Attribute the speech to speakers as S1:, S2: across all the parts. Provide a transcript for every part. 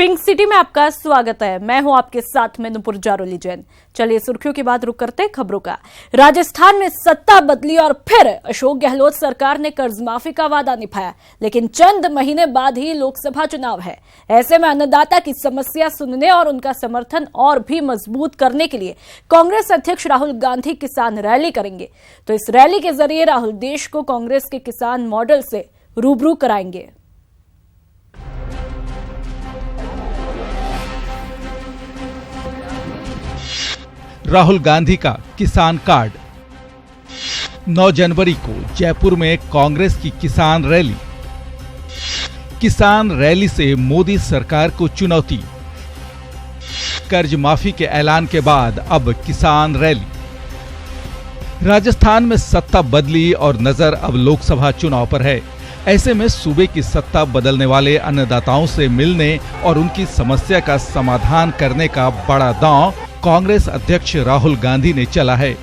S1: Pink city में आपका स्वागत है। मैं हूं आपके साथ में नुपुर जारोली जैन। चलिए सुर्खियों के बाद रुक करते हैं खबरों का। राजस्थान में सत्ता बदली और फिर अशोक गहलोत सरकार ने कर्ज माफी का वादा निभाया, लेकिन चंद महीने बाद ही लोकसभा चुनाव है। ऐसे में अन्नदाता की समस्या सुनने और उनका समर्थन और भी मजबूत करने के लिए कांग्रेस अध्यक्ष राहुल गांधी किसान रैली करेंगे। तो इस रैली के जरिए राहुल देश को कांग्रेस के किसान मॉडल से रूबरू कराएंगे।
S2: राहुल गांधी का किसान कार्ड। 9 जनवरी को जयपुर में कांग्रेस की किसान रैली। किसान रैली से मोदी सरकार को चुनौती। कर्ज माफी के ऐलान के बाद अब किसान रैली। राजस्थान में सत्ता बदली और नजर अब लोकसभा चुनाव पर है। ऐसे में सूबे की सत्ता बदलने वाले अन्नदाताओं से मिलने और उनकी समस्या का समाधान करने का बड़ा दांव कांग्रेस अध्यक्ष राहुल गांधी ने चला है।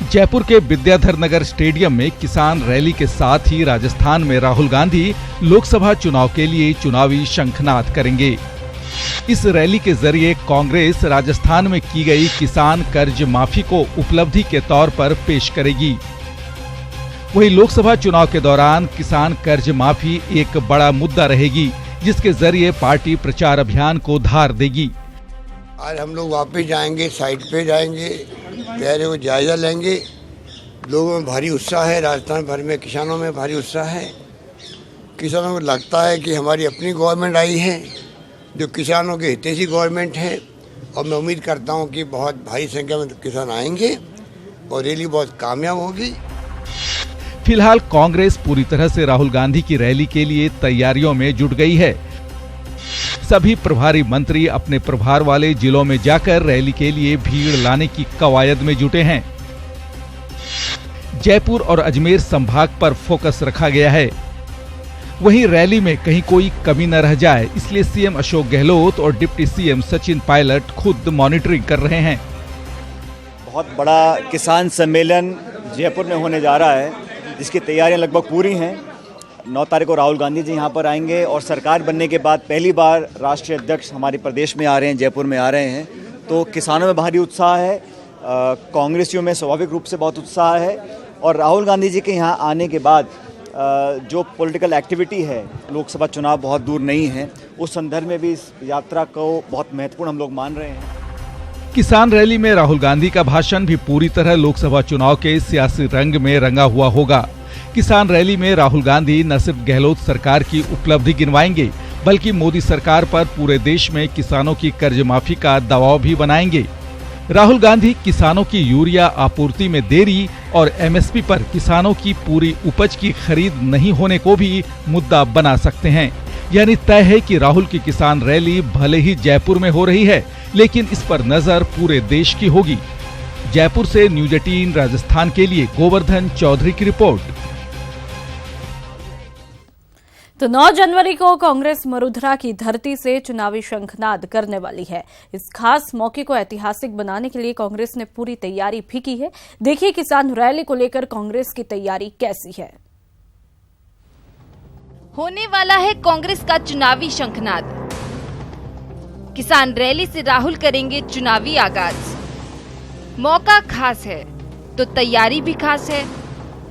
S2: जयपुर के विद्याधर नगर स्टेडियम में किसान रैली के साथ ही राजस्थान में राहुल गांधी लोकसभा चुनाव के लिए चुनावी शंखनाद करेंगे। इस रैली के जरिए कांग्रेस राजस्थान में की गई किसान कर्ज माफी को उपलब्धि के तौर पर पेश करेगी। वहीं लोकसभा चुनाव के दौरान किसान कर्ज माफी एक बड़ा मुद्दा रहेगी, जिसके जरिए पार्टी प्रचार अभियान को धार देगी।
S3: आज हम लोग वापस जाएंगे, साइट पे जाएंगे, तैयारी को जायजा लेंगे। लोगों में भारी उत्साह है, राजस्थान भर में किसानों में भारी उत्साह है। किसानों को लगता है कि हमारी अपनी गवर्नमेंट आई है जो किसानों के हितैषी गवर्नमेंट है, और मैं उम्मीद करता हूं कि बहुत भारी संख्या में किसान आएंगे और रैली बहुत कामयाब होगी।
S2: फिलहाल कांग्रेस पूरी तरह से राहुल गांधी की रैली के लिए तैयारियों में जुट गई है। सभी प्रभारी मंत्री अपने प्रभार वाले जिलों में जाकर रैली के लिए भीड़ लाने की कवायद में जुटे हैं। जयपुर और अजमेर संभाग पर फोकस रखा गया है। वहीं रैली में कहीं कोई कमी न रह जाए, इसलिए सीएम अशोक गहलोत और डिप्टी सीएम सचिन पायलट खुद मॉनिटरिंग कर रहे हैं।
S4: बहुत बड़ा किसान सम्मेलन जयपुर में होने जा रहा है, जिसकी तैयारियां लगभग पूरी हैं। 9 तारीख को राहुल गांधी जी यहाँ पर आएंगे और सरकार बनने के बाद पहली बार राष्ट्रीय अध्यक्ष हमारे प्रदेश में आ रहे हैं, जयपुर में आ रहे हैं। तो किसानों में भारी उत्साह है, कांग्रेसियों में स्वाभाविक रूप से बहुत उत्साह है। और राहुल गांधी जी के यहाँ आने के बाद जो पॉलिटिकल एक्टिविटी है, लोकसभा चुनाव बहुत दूर नहीं है, उस संदर्भ में भी इस यात्रा को बहुत महत्वपूर्ण हम लोग मान रहे हैं।
S2: किसान रैली में राहुल गांधी का भाषण भी पूरी तरह लोकसभा चुनाव के सियासी रंग में रंगा हुआ होगा। किसान रैली में राहुल गांधी न सिर्फ गहलोत सरकार की उपलब्धि गिनवाएंगे, बल्कि मोदी सरकार पर पूरे देश में किसानों की कर्ज माफी का दबाव भी बनाएंगे। राहुल गांधी किसानों की यूरिया आपूर्ति में देरी और एमएसपी पर किसानों की पूरी उपज की खरीद नहीं होने को भी मुद्दा बना सकते हैं। यानी तय है कि राहुल की किसान रैली भले ही जयपुर में हो रही है, लेकिन इस पर नजर पूरे देश की होगी। जयपुर से न्यूज 18 राजस्थान के लिए गोवर्धन चौधरी की रिपोर्ट।
S1: तो 9 जनवरी को कांग्रेस मरुधरा की धरती से चुनावी शंखनाद करने वाली है। इस खास मौके को ऐतिहासिक बनाने के लिए कांग्रेस ने पूरी तैयारी भी की है। देखिए किसान रैली को लेकर कांग्रेस की तैयारी कैसी है।
S5: होने वाला है कांग्रेस का चुनावी शंखनाद। किसान रैली से राहुल करेंगे चुनावी आगाज। मौका खास है तो तैयारी भी खास है।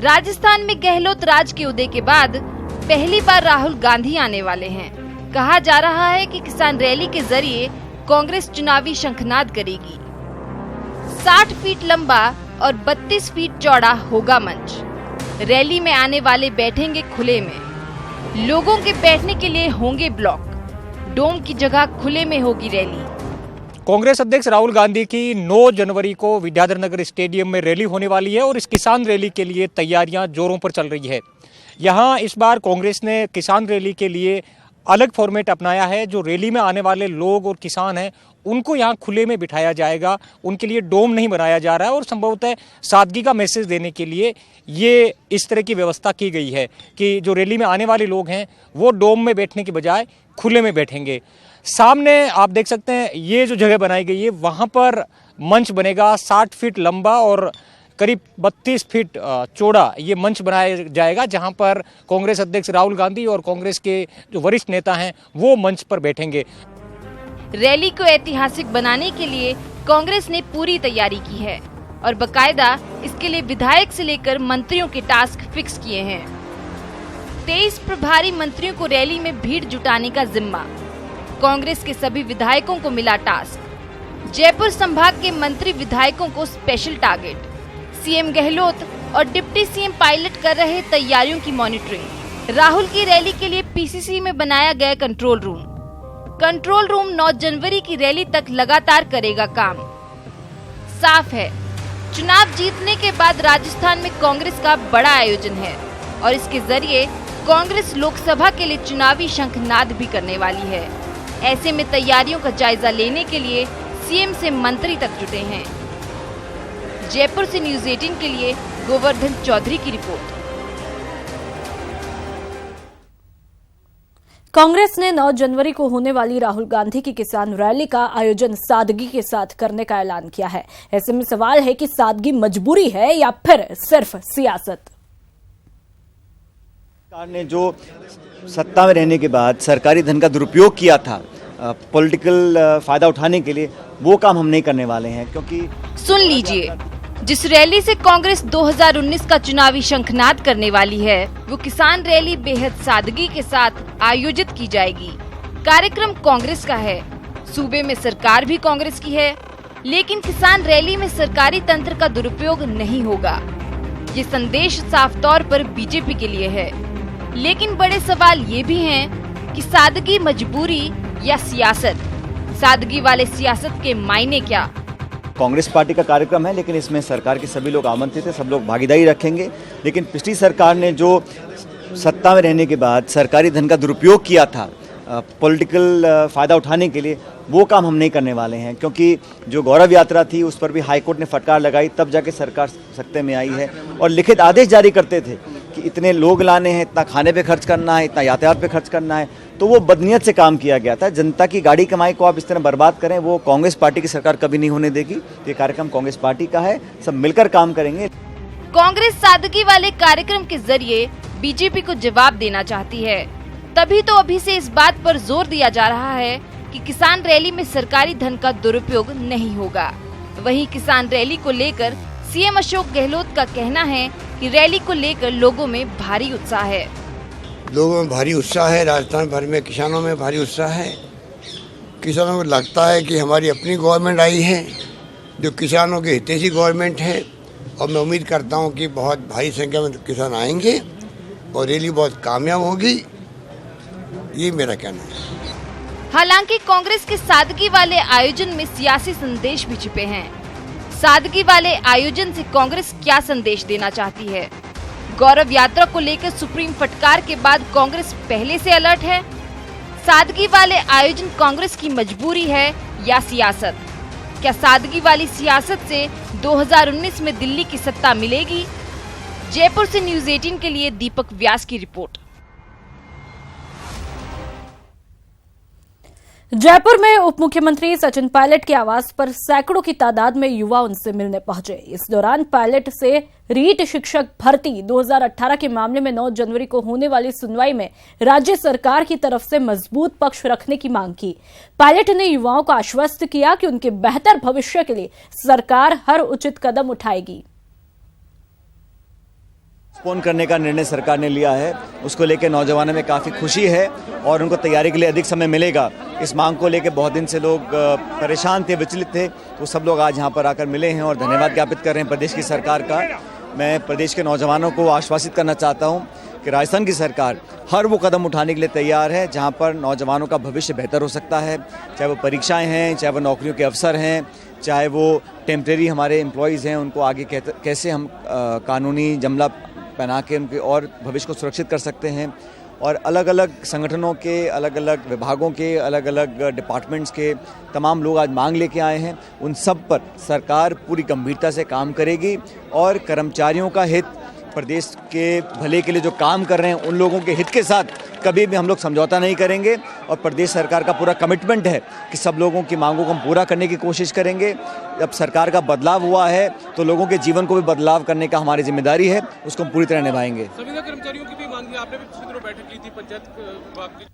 S5: राजस्थान में गहलोत राज के उदय के बाद पहली बार राहुल गांधी आने वाले हैं। कहा जा रहा है कि किसान रैली के जरिए कांग्रेस चुनावी शंखनाद करेगी। 60 फीट लंबा और 32 फीट चौड़ा होगा मंच। रैली में आने वाले बैठेंगे खुले में। लोगों के बैठने के लिए होंगे ब्लॉक। डोम की जगह खुले में होगी रैली।
S6: कांग्रेस अध्यक्ष राहुल गांधी की 9 जनवरी को विद्याधर नगर स्टेडियम में रैली होने वाली है और इस किसान रैली के लिए तैयारियां जोरों पर चल रही है। यहाँ इस बार कांग्रेस ने किसान रैली के लिए अलग फॉर्मेट अपनाया है। जो रैली में आने वाले लोग और किसान हैं, उनको यहाँ खुले में बिठाया जाएगा। उनके लिए डोम नहीं बनाया जा रहा है और संभवतः सादगी का मैसेज देने के लिए ये इस तरह की व्यवस्था की गई है कि जो रैली में आने वाले लोग हैं वो डोम में बैठने की बजाय खुले में बैठेंगे। सामने आप देख सकते हैं ये जो जगह बनाई गई है, वहाँ पर मंच बनेगा। 60 फीट लंबा और करीब 32 फीट चौड़ा ये मंच बनाया जाएगा, जहां पर कांग्रेस अध्यक्ष राहुल गांधी और कांग्रेस के जो वरिष्ठ नेता हैं वो मंच पर बैठेंगे।
S5: रैली को ऐतिहासिक बनाने के लिए कांग्रेस ने पूरी तैयारी की है और बकायदा इसके लिए विधायक से लेकर मंत्रियों के टास्क फिक्स किए हैं। 23 प्रभारी मंत्रियों को रैली में भीड़ जुटाने का जिम्मा। कांग्रेस के सभी विधायकों को मिला टास्क। जयपुर संभाग के मंत्री विधायकों को स्पेशल टारगेट। सीएम गहलोत और डिप्टी सीएम पायलट कर रहे तैयारियों की मॉनिटरिंग। राहुल की रैली के लिए पीसीसी में बनाया गया कंट्रोल रूम। कंट्रोल रूम 9 जनवरी की रैली तक लगातार करेगा काम। साफ है, चुनाव जीतने के बाद राजस्थान में कांग्रेस का बड़ा आयोजन है और इसके जरिए कांग्रेस लोकसभा के लिए चुनावी शंखनाद भी करने वाली है। ऐसे में तैयारियों का जायजा लेने के लिए सीएम से मंत्री तक जुटे हैं। जयपुर से न्यूज़ 18 के लिए गोवर्धन चौधरी की रिपोर्ट।
S1: कांग्रेस ने 9 जनवरी को होने वाली राहुल गांधी की किसान रैली का आयोजन सादगी के साथ करने का ऐलान किया है। ऐसे में सवाल है कि सादगी मजबूरी है या फिर सिर्फ सियासत।
S4: सरकार ने जो सत्ता में रहने के बाद सरकारी धन का दुरुपयोग किया था पॉलिटिकल फायदा उठाने के लिए, वो काम हम नहीं करने वाले हैं। क्योंकि
S5: सुन लीजिए, जिस रैली से कांग्रेस 2019 का चुनावी शंखनाद करने वाली है, वो किसान रैली बेहद सादगी के साथ आयोजित की जाएगी। कार्यक्रम कांग्रेस का है, सूबे में सरकार भी कांग्रेस की है, लेकिन किसान रैली में सरकारी तंत्र का दुरुपयोग नहीं होगा। ये संदेश साफ तौर पर बीजेपी के लिए है, लेकिन बड़े सवाल ये भी हैं कि सादगी मजबूरी या सियासत। सादगी वाले सियासत के मायने क्या?
S4: कांग्रेस पार्टी का कार्यक्रम है, लेकिन इसमें सरकार के सभी लोग आमंत्रित हैं, सब लोग भागीदारी रखेंगे। लेकिन पिछली सरकार ने जो सत्ता में रहने के बाद सरकारी धन का दुरुपयोग किया था पॉलिटिकल फायदा उठाने के लिए, वो काम हम नहीं करने वाले हैं। क्योंकि जो गौरव यात्रा थी उस पर भी हाईकोर्ट ने फटकार लगाई, तब जाके सरकार सत्ते में आई है और लिखित आदेश जारी करते थे कि इतने लोग लाने हैं, इतना खाने पे खर्च करना है, इतना यातायात पे खर्च करना है। तो वो बदनीयत से काम किया गया था। जनता की गाड़ी कमाई को आप इस तरह बर्बाद करें, वो कांग्रेस पार्टी की सरकार कभी नहीं होने देगी। ये कार्यक्रम कांग्रेस पार्टी का है, सब मिलकर काम करेंगे।
S5: कांग्रेस सादगी वाले कार्यक्रम के जरिए बीजेपी को जवाब देना चाहती है, तभी तो अभी से इस बात पर जोर दिया जा रहा है कि किसान रैली में सरकारी धन का दुरुपयोग नहीं होगा। वहीं किसान रैली को लेकर सीएम अशोक गहलोत का कहना है कि रैली को लेकर लोगों में भारी उत्साह है।
S3: लोगों में भारी उत्साह है, राजस्थान भर में किसानों में भारी उत्साह है। किसानों को लगता है कि हमारी अपनी गवर्नमेंट आई है, जो किसानों की हितैषी गवर्नमेंट है, और मैं उम्मीद करता हूं कि बहुत भारी संख्या में किसान आएंगे और रैली बहुत कामयाब होगी। ये मेरा कहना है।
S5: हालांकि कांग्रेस के सादगी वाले आयोजन में सियासी संदेश भी छिपे हैं। सादगी वाले आयोजन से कांग्रेस क्या संदेश देना चाहती है? गौरव यात्रा को लेकर सुप्रीम फटकार के बाद कांग्रेस पहले से अलर्ट है। सादगी वाले आयोजन कांग्रेस की मजबूरी है या सियासत? क्या सादगी वाली सियासत से 2019 में दिल्ली की सत्ता मिलेगी? जयपुर से न्यूज़ 18 के लिए दीपक व्यास की रिपोर्ट।
S1: जयपुर में उप मुख्यमंत्री सचिन पायलट के आवास पर सैकड़ों की तादाद में युवा उनसे मिलने पहुंचे। इस दौरान पायलट से रीट शिक्षक भर्ती 2018 के मामले में 9 जनवरी को होने वाली सुनवाई में राज्य सरकार की तरफ से मजबूत पक्ष रखने की मांग की। पायलट ने युवाओं को आश्वस्त किया कि उनके बेहतर भविष्य के लिए सरकार हर उचित कदम उठाएगी।
S4: पोस्टपोन करने का निर्णय सरकार ने लिया है, उसको लेकर नौजवानों में काफ़ी खुशी है और उनको तैयारी के लिए अधिक समय मिलेगा। इस मांग को लेकर बहुत दिन से लोग परेशान थे, विचलित थे, तो सब लोग आज यहाँ पर आकर मिले हैं और धन्यवाद ज्ञापित कर रहे हैं प्रदेश की सरकार का। मैं प्रदेश के नौजवानों को आश्वासित करना चाहता हूँ कि राजस्थान की सरकार हर वो कदम उठाने के लिए तैयार है जहाँ पर नौजवानों का भविष्य बेहतर हो सकता है, चाहे वो परीक्षाएँ हैं, चाहे वो नौकरियों के अवसर हैं, चाहे वो टेम्प्रेरी हमारे एम्प्लॉयज़ हैं, उनको आगे कैसे हम कानूनी जमला पहना के उनके और भविष्य को सुरक्षित कर सकते हैं। और अलग अलग संगठनों के, अलग अलग विभागों के, अलग अलग डिपार्टमेंट्स के तमाम लोग आज मांग लेके आए हैं। उन सब पर सरकार पूरी गंभीरता से काम करेगी और कर्मचारियों का हित, प्रदेश के भले के लिए जो काम कर रहे हैं उन लोगों के हित के साथ कभी भी हम लोग समझौता नहीं करेंगे। और प्रदेश सरकार का पूरा कमिटमेंट है कि सब लोगों की मांगों को हम पूरा करने की कोशिश करेंगे। जब सरकार का बदलाव हुआ है तो लोगों के जीवन को भी बदलाव करने का हमारी जिम्मेदारी है, उसको हम पूरी तरह निभाएंगे।
S7: संविदा कर्मचारियों की भी मांग, आपने भी पिछले दिनों बैठक की थी पंचायत विभाग की।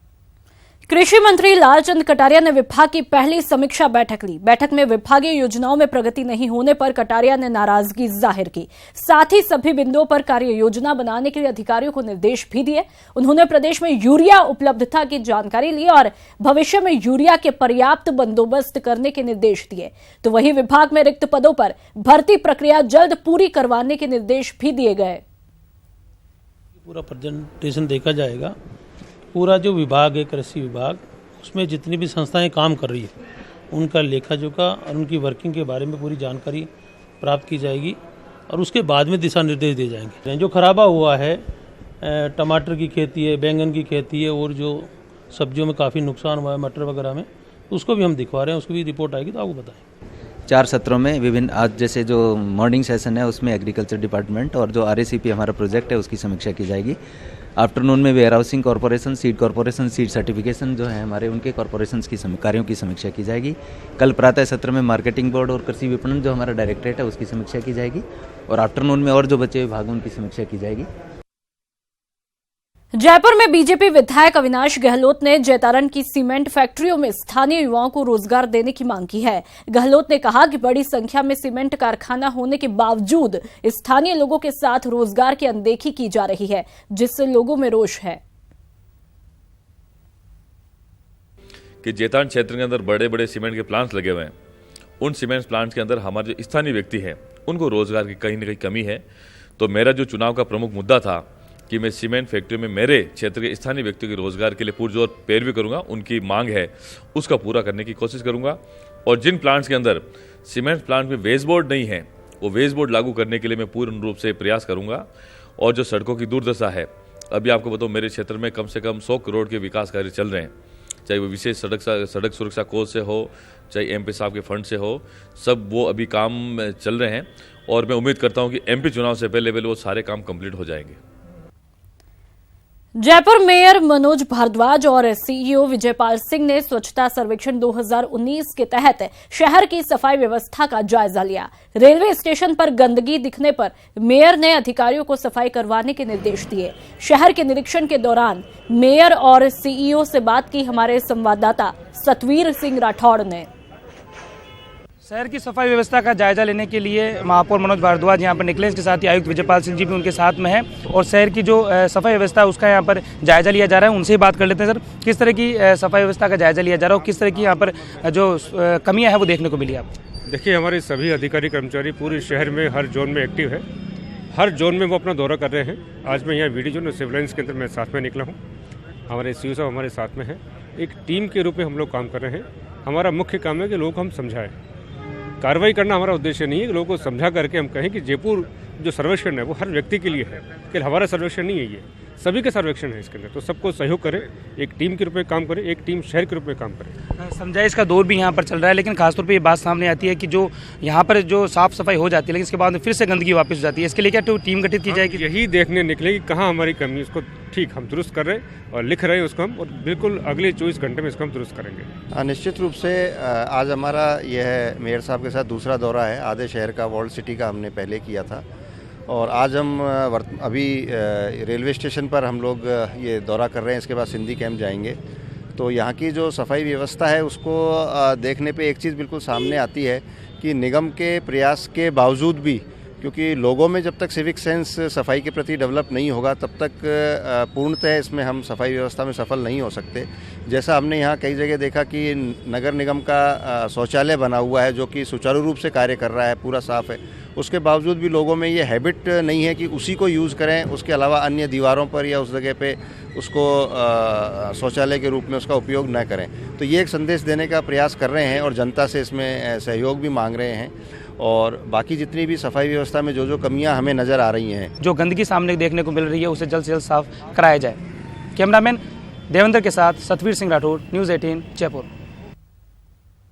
S1: कृषि मंत्री लालचंद कटारिया ने विभाग की पहली समीक्षा बैठक ली। बैठक में विभागीय योजनाओं में प्रगति नहीं होने पर कटारिया ने नाराजगी जाहिर की। साथ ही सभी बिंदुओं पर कार्य योजना बनाने के लिए अधिकारियों को निर्देश भी दिए। उन्होंने प्रदेश में यूरिया उपलब्धता की जानकारी ली और भविष्य में यूरिया के पर्याप्त बंदोबस्त करने के निर्देश दिए। तो वहीं विभाग में रिक्त पदों पर भर्ती प्रक्रिया जल्द पूरी करवाने के निर्देश भी दिए गए।
S7: पूरा प्रेजेंटेशन देखा जाएगा। पूरा जो विभाग है कृषि विभाग, उसमें जितनी भी संस्थाएं काम कर रही है उनका लेखा जोखा और उनकी वर्किंग के बारे में पूरी जानकारी प्राप्त की जाएगी और उसके बाद में दिशा निर्देश दिए जाएंगे। जो खराबा हुआ है, टमाटर की खेती है, बैंगन की खेती है और जो सब्जियों में काफ़ी नुकसान हुआ है मटर वगैरह में, उसको भी हम दिखवा रहे हैं। उसकी भी रिपोर्ट आएगी तो आपको बताएं।
S8: 4 सत्रों में विभिन्न, आज जैसे जो मॉर्निंग सेशन है उसमें एग्रीकल्चर डिपार्टमेंट और जो RACP हमारा प्रोजेक्ट है उसकी समीक्षा की जाएगी। आफ्टरनून में warehousing corporation, seed certification जो है हमारे, उनके कॉर्पोरेशन की कार्यों की समीक्षा की जाएगी। कल प्रातः सत्र में मार्केटिंग बोर्ड और कृषि विपणन जो हमारा डायरेक्टरेट है उसकी समीक्षा की जाएगी और आफ्टरनून में और जो बचे विभागों उनकी समीक्षा की जाएगी।
S1: जयपुर में बीजेपी विधायक अविनाश गहलोत ने जैतारण की सीमेंट फैक्ट्रियों में स्थानीय युवाओं को रोजगार देने की मांग की है। गहलोत ने कहा कि बड़ी संख्या में सीमेंट कारखाना होने के बावजूद स्थानीय लोगों के साथ रोजगार की अनदेखी की जा रही है, जिससे लोगों में रोष है
S9: कि जैतारण क्षेत्र के अंदर बड़े बड़े सीमेंट के प्लांट्स लगे हुए हैं। उन सीमेंट प्लांट्स के अंदर हमारे जो स्थानीय व्यक्ति हैं उनको रोजगार की कहीं न कहीं कमी है। तो मेरा जो चुनाव का प्रमुख मुद्दा था कि मैं सीमेंट फैक्ट्री में मेरे क्षेत्र के स्थानीय व्यक्तियों के रोजगार के लिए पुरजोर पैरवी करूंगा, उनकी मांग है उसका पूरा करने की कोशिश करूंगा। और जिन प्लांट्स के अंदर सीमेंट प्लांट में वेस्ट बोर्ड नहीं है, वो वेस्ट बोर्ड लागू करने के लिए मैं पूर्ण रूप से प्रयास करूंगा। और जो सड़कों की दुर्दशा है, अभी आपको बताऊं मेरे क्षेत्र में कम से कम 100 करोड़ के विकास कार्य चल रहे हैं, चाहे वो विशेष सड़क सुरक्षा कोष से हो, चाहे MP साहब के फंड से हो, सब वो अभी काम चल रहे हैं और मैं उम्मीद करता हूँ कि MP चुनाव से पहले वो सारे काम कंप्लीट हो जाएंगे।
S1: जयपुर मेयर मनोज भारद्वाज और CEO विजयपाल सिंह ने स्वच्छता सर्वेक्षण 2019 के तहत शहर की सफाई व्यवस्था का जायजा लिया। रेलवे स्टेशन पर गंदगी दिखने पर मेयर ने अधिकारियों को सफाई करवाने के निर्देश दिए। शहर के निरीक्षण के दौरान मेयर और CEO से बात की हमारे संवाददाता सतवीर सिंह राठौड़ ने।
S10: शहर की सफाई व्यवस्था का जायजा लेने के लिए महापौर मनोज भारद्वाज यहाँ पर निकले। इसके साथ ही आयुक्त विजयपाल सिंह जी भी उनके साथ में हैं और शहर की जो सफाई व्यवस्था है उसका यहाँ पर जायजा लिया जा रहा है। उनसे ही बात कर लेते हैं। सर, किस तरह की सफाई व्यवस्था का जायजा लिया जा रहा है और किस तरह की यहाँ पर जो कमियाँ हैं वो देखने को मिली आपको?
S11: देखिए, हमारे सभी अधिकारी कर्मचारी पूरे शहर में हर जोन में एक्टिव है। हर जोन में वो अपना दौरा कर रहे हैं। आज मैं यहाँ VD जोन सिविल लाइन्स के अंदर मैं साथ में निकला हूँ। हमारे CEO साहब हमारे साथ में हैं। एक टीम के रूप में हम लोग काम कर रहे हैं। हमारा मुख्य काम है कि लोगों को हम समझाएं। कार्रवाई करना हमारा उद्देश्य नहीं है कि लोगों को समझा करके हम कहें कि जयपुर जो सर्वेक्षण है वो हर व्यक्ति के लिए है, कि हमारा सर्वेक्षण नहीं है, ये सभी का सर्वेक्षण है। इसके अंदर तो सबको सहयोग करें, एक टीम के रूप में काम करें, एक टीम शहर के रूप में काम करें।
S10: समझाइश का दौर भी यहाँ पर चल रहा है, लेकिन खासतौर पे ये बात सामने आती है कि जो यहाँ पर जो साफ सफाई हो जाती है लेकिन इसके बाद में फिर से गंदगी वापस हो जाती है। इसके लिए क्या टीम गठित की जाएगी?
S11: यही देखने निकले कि कहाँ हमारी कमी, उसको ठीक हम दुरुस्त कर रहे हैं और लिख रहे हैं उसको हम, और बिल्कुल अगले 24 घंटे में इसको हम दुरुस्त करेंगे।
S12: निश्चित रूप से आज हमारा यह मेयर साहब के साथ दूसरा दौरा है। आधे शहर का, वर्ल्ड सिटी का हमने पहले किया था और आज हम अभी रेलवे स्टेशन पर हम लोग ये दौरा कर रहे हैं। इसके बाद सिंधी कैंप जाएंगे। तो यहाँ की जो सफाई व्यवस्था है उसको देखने पे एक चीज़ बिल्कुल सामने आती है कि निगम के प्रयास के बावजूद भी, क्योंकि लोगों में जब तक सिविक सेंस सफाई के प्रति डेवलप नहीं होगा तब तक पूर्णतः इसमें हम सफाई व्यवस्था में सफल नहीं हो सकते। जैसा हमने यहाँ कई जगह देखा कि नगर निगम का शौचालय बना हुआ है जो कि सुचारू रूप से कार्य कर रहा है, पूरा साफ़ है, उसके बावजूद भी लोगों में ये हैबिट नहीं है कि उसी को यूज़ करें, उसके अलावा अन्य दीवारों पर या उस जगह पे उसको शौचालय के रूप में उसका उपयोग न करें। तो ये एक संदेश देने का प्रयास कर रहे हैं और जनता से इसमें सहयोग भी मांग रहे हैं। और बाकी जितनी भी सफाई व्यवस्था में जो कमियां हमें नज़र आ रही हैं,
S10: जो गंदगी सामने देखने को मिल रही है उसे जल्द से जल्द साफ कराया जाए। कैमरामैन देवेंद्र के साथ सतवीर सिंह राठौड़, न्यूज़ 18 जयपुर।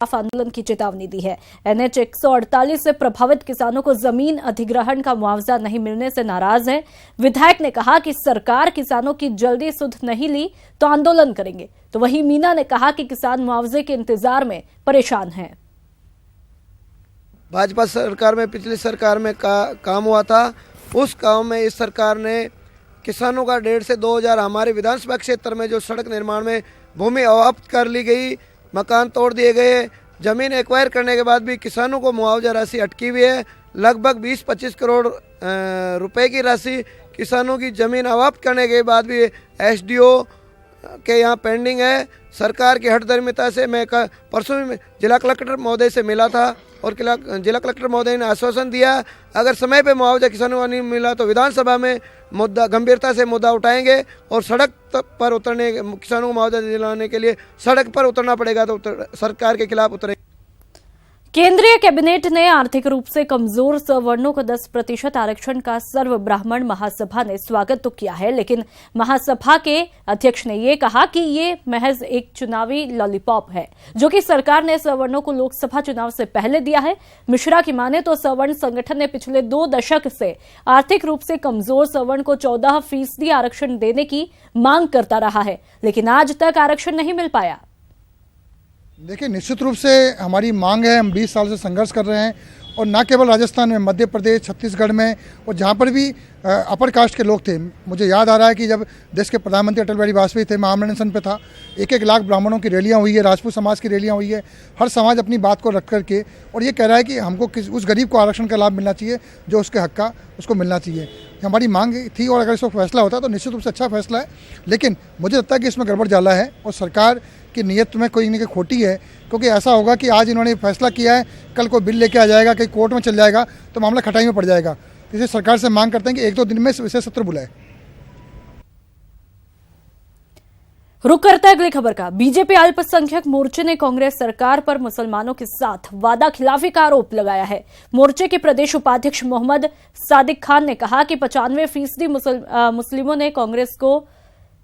S1: आंदोलन की चेतावनी दी है। NH 148 से प्रभावित किसानों को जमीन अधिग्रहण का मुआवजा नहीं मिलने से नाराज है। विधायक ने कहा कि सरकार किसानों की जल्दी सुध नहीं ली तो आंदोलन करेंगे। तो वहीं मीना ने कहा कि किसान मुआवजे के इंतजार में परेशान हैं।
S13: भाजपा सरकार में, पिछली सरकार में काम हुआ था, उस काम में इस सरकार ने किसानों का 1,500 से 2,000 हमारे विधानसभा क्षेत्र में जो सड़क निर्माण में भूमि अवाप्त कर ली गई, मकान तोड़ दिए गए। ज़मीन एक्वायर करने के बाद भी किसानों को मुआवजा राशि अटकी हुई है। लगभग 20-25 करोड़ रुपए की राशि किसानों की ज़मीन अवाप्त करने के बाद भी एसडीओ के यहाँ पेंडिंग है। सरकार की हठधर्मिता से मैं परसों में जिला कलेक्टर महोदय से मिला था और जिला कलेक्टर महोदय ने आश्वासन दिया अगर समय पे मुआवजा किसानों को नहीं मिला तो विधानसभा में मुद्दा गंभीरता से मुद्दा उठाएंगे और सड़क पर उतरने, किसानों को मुआवजा दिलाने के लिए सड़क पर उतरना पड़ेगा तो सरकार के खिलाफ उतरेंगे।
S1: केंद्रीय कैबिनेट ने आर्थिक रूप से कमजोर सवर्णों को 10% आरक्षण का सर्व ब्राह्मण महासभा ने स्वागत तो किया है, लेकिन महासभा के अध्यक्ष ने ये कहा कि ये महज एक चुनावी लॉलीपॉप है जो कि सरकार ने सवर्णों को लोकसभा चुनाव से पहले दिया है। मिश्रा की माने तो सवर्ण संगठन ने पिछले 2 दशक से आर्थिक रूप से कमजोर सवर्ण को 14% आरक्षण देने की मांग करता रहा है, लेकिन आज तक आरक्षण नहीं मिल पाया।
S14: देखिए, निश्चित रूप से हमारी मांग है, हम 20 साल से संघर्ष कर रहे हैं और न केवल राजस्थान में, मध्य प्रदेश, छत्तीसगढ़ में और जहाँ पर भी अपर कास्ट के लोग थे। मुझे याद आ रहा है कि जब देश के प्रधानमंत्री अटल बिहारी वाजपेयी थे, मैं आमरण पे था, 1-1 लाख ब्राह्मणों की रैलियाँ हुई है, राजपूत समाज की रैलियाँ हुई है। हर समाज अपनी बात को रख करके और ये कह रहा है कि हमको उस गरीब को आरक्षण का लाभ मिलना चाहिए जो उसके हक का उसको मिलना चाहिए। हमारी मांग थी और अगर इसको फैसला होता तो निश्चित रूप से अच्छा फैसला है, लेकिन मुझे लगता है कि इसमें गड़बड़ जाला है और सरकार की नीयत में कोई न कोई खोटी है। क्योंकि ऐसा होगा कि आज इन्होंने फैसला किया है, कल को बिल लेके आ जाएगा, कहीं कोर्ट में चल जाएगा तो मामला खटाई में पड़ जाएगा। इसलिए सरकार से मांग करते हैं कि 1-2 दिन में विशेष सत्र बुलाए।
S1: रुक करता है अगली खबर का। बीजेपी अल्पसंख्यक मोर्चे ने कांग्रेस सरकार पर मुसलमानों के साथ वादा खिलाफी का आरोप लगाया है। मोर्चे के प्रदेश उपाध्यक्ष मोहम्मद सादिक खान ने कहा कि 95% मुस्लिमों ने कांग्रेस को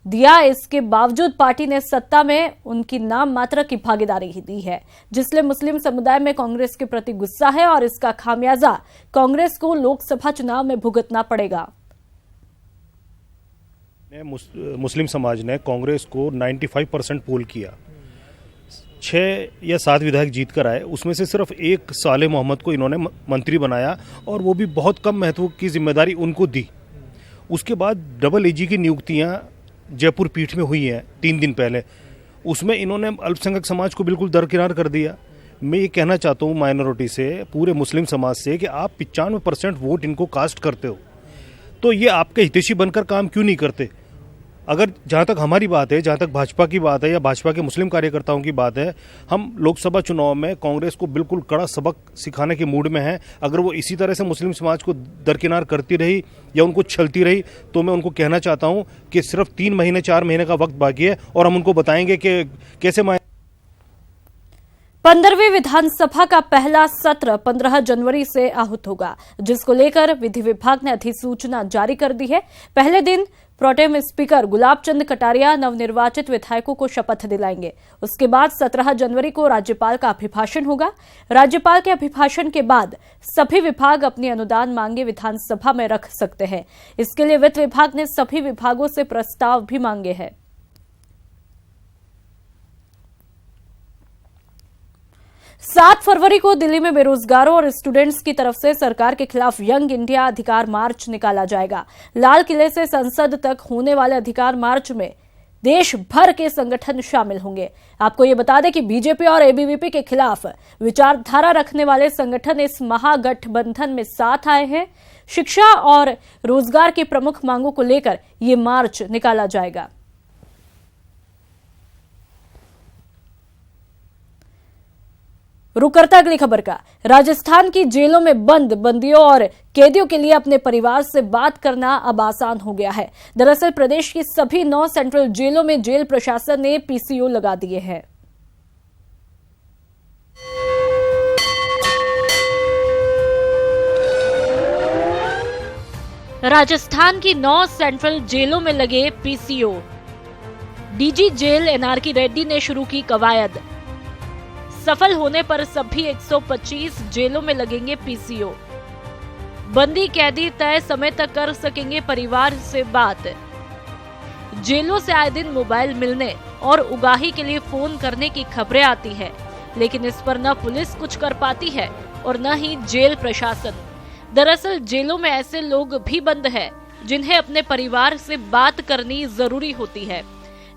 S1: दिया, इसके बावजूद पार्टी ने सत्ता में उनकी नाम मात्र की भागीदारी ही दी है, जिससे मुस्लिम समुदाय में कांग्रेस के प्रति गुस्सा है और इसका खामियाजा कांग्रेस को लोकसभा चुनाव में भुगतना पड़ेगा।
S15: मुस्लिम समाज ने कांग्रेस को 95% पोल किया, 6 या 7 विधायक जीत कर आए, उसमें से सिर्फ एक साले मोहम्मद को इन्होंने मंत्री बनाया और वो भी बहुत कम महत्व की जिम्मेदारी उनको दी। उसके बाद डबल एजी की नियुक्तियां जयपुर पीठ में हुई हैं 3 दिन पहले, उसमें इन्होंने अल्पसंख्यक समाज को बिल्कुल दरकिनार कर दिया। मैं ये कहना चाहता हूँ माइनॉरिटी से, पूरे मुस्लिम समाज से, कि आप 95% वोट इनको कास्ट करते हो तो ये आपके हितैषी बनकर काम क्यों नहीं करते। अगर जहाँ तक हमारी बात है, जहाँ तक भाजपा की बात है या भाजपा के मुस्लिम कार्यकर्ताओं की बात है, हम लोकसभा चुनाव में कांग्रेस को बिल्कुल कड़ा सबक सिखाने के मूड में हैं। अगर वो इसी तरह से मुस्लिम समाज को दरकिनार करती रही या उनको छलती रही तो मैं उनको कहना चाहता हूँ कि सिर्फ 3 महीने 4 महीने का वक्त बाकी है और हम उनको बताएंगे कि कैसे
S1: 15वीं विधानसभा का पहला सत्र 15 जनवरी से आहूत होगा, जिसको लेकर विधि विभाग ने अधिसूचना जारी कर दी है। पहले दिन प्रोटेम स्पीकर गुलाब चंद कटारिया नवनिर्वाचित विधायकों को शपथ दिलाएंगे। उसके बाद 17 जनवरी को राज्यपाल का अभिभाषण होगा। राज्यपाल के अभिभाषण के बाद सभी विभाग अपनी अनुदान मांगे विधानसभा में रख सकते हैं। इसके लिए वित्त विभाग ने सभी विभागों से प्रस्ताव भी मांगे हैं। 7 फरवरी को दिल्ली में बेरोजगारों और स्टूडेंट्स की तरफ से सरकार के खिलाफ यंग इंडिया अधिकार मार्च निकाला जाएगा। लाल किले से संसद तक होने वाले अधिकार मार्च में देश भर के संगठन शामिल होंगे। आपको ये बता दें कि बीजेपी और एबीवीपी के खिलाफ विचारधारा रखने वाले संगठन इस महागठबंधन में साथ आए हैं। शिक्षा और रोजगार की प्रमुख मांगों को लेकर ये मार्च निकाला जाएगा। रुक करता अगली खबर का। राजस्थान की जेलों में बंद बंदियों और कैदियों के लिए अपने परिवार से बात करना अब आसान हो गया है। दरअसल प्रदेश की सभी 9 सेंट्रल जेलों में जेल प्रशासन ने पीसीओ लगा दिए हैं। राजस्थान की 9 सेंट्रल जेलों में लगे PCO. DG jail NRK Reddy ने शुरू की कवायद। सफल होने पर सभी 125 जेलों में लगेंगे पीसीओ। बंदी कैदी तय समय तक कर सकेंगे परिवार से बात। जेलों से आए दिन मोबाइल मिलने और उगाही के लिए फोन करने की खबरें आती है, लेकिन इस पर न पुलिस कुछ कर पाती है और न ही जेल प्रशासन। दरअसल जेलों में ऐसे लोग भी बंद हैं जिन्हें अपने परिवार से बात करनी जरूरी होती है।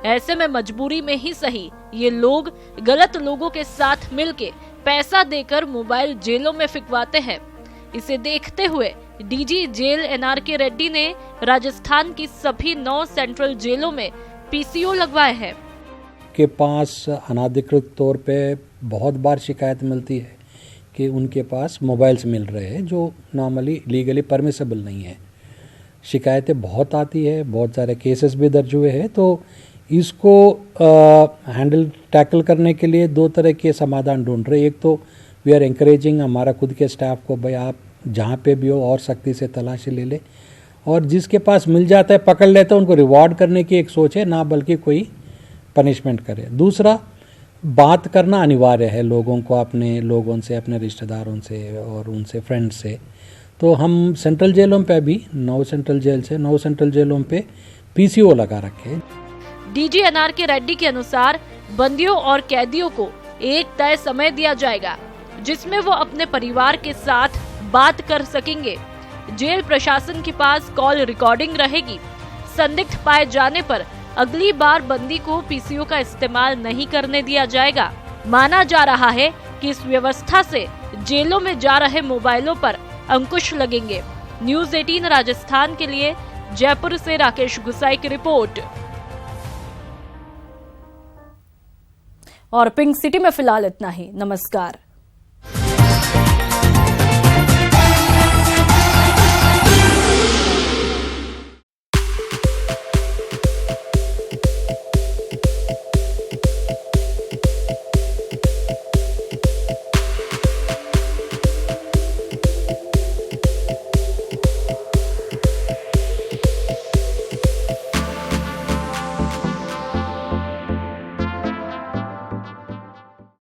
S1: ऐसे में मजबूरी में ही सही ये लोग गलत लोगों के साथ मिलके पैसा देकर मोबाइल जेलों में फिकवाते हैं। इसे देखते हुए डीजी जेल एनआरके रेड्डी ने राजस्थान की सभी 9 सेंट्रल जेलों में पीसीओ लगवाए हैं।
S16: के पास अनाधिकृत तौर पे बहुत बार शिकायत मिलती है कि उनके पास मोबाइल्स मिल रहे हैं जो नॉर्मली लीगली परमिसेबल नहीं है। शिकायतें बहुत आती है, बहुत सारे केसेस भी दर्ज हुए हैं। तो इसको हैंडल टैकल करने के लिए 2 तरह के समाधान ढूंढ रहे। एक तो वी आर एंकरेजिंग हमारा खुद के स्टाफ को, भाई आप जहाँ पे भी हो और सख्ती से तलाशी ले ले, और जिसके पास मिल जाता है पकड़ लेते हैं, उनको रिवॉर्ड करने की एक सोच है, ना बल्कि कोई पनिशमेंट करे। दूसरा, बात करना अनिवार्य है लोगों को, अपने लोगों से, अपने रिश्तेदारों से और उनसे फ्रेंड्स से। तो हम सेंट्रल जेलों पे भी 9 सेंट्रल जेल से 9 सेंट्रल जेलों पे पीसीओ लगा रखे हैं।
S1: डीजी एनआरके रेड्डी के अनुसार बंदियों और कैदियों को एक तय समय दिया जाएगा जिसमें वो अपने परिवार के साथ बात कर सकेंगे। जेल प्रशासन के पास कॉल रिकॉर्डिंग रहेगी। संदिग्ध पाए जाने पर अगली बार बंदी को पीसीओ का इस्तेमाल नहीं करने दिया जाएगा। माना जा रहा है कि इस व्यवस्था से जेलों में जा रहे मोबाइलों पर अंकुश लगेंगे। न्यूज़ 18 राजस्थान के लिए जयपुर से राकेश गुसाई की रिपोर्ट। और पिंक सिटी में फिलहाल इतना ही। नमस्कार।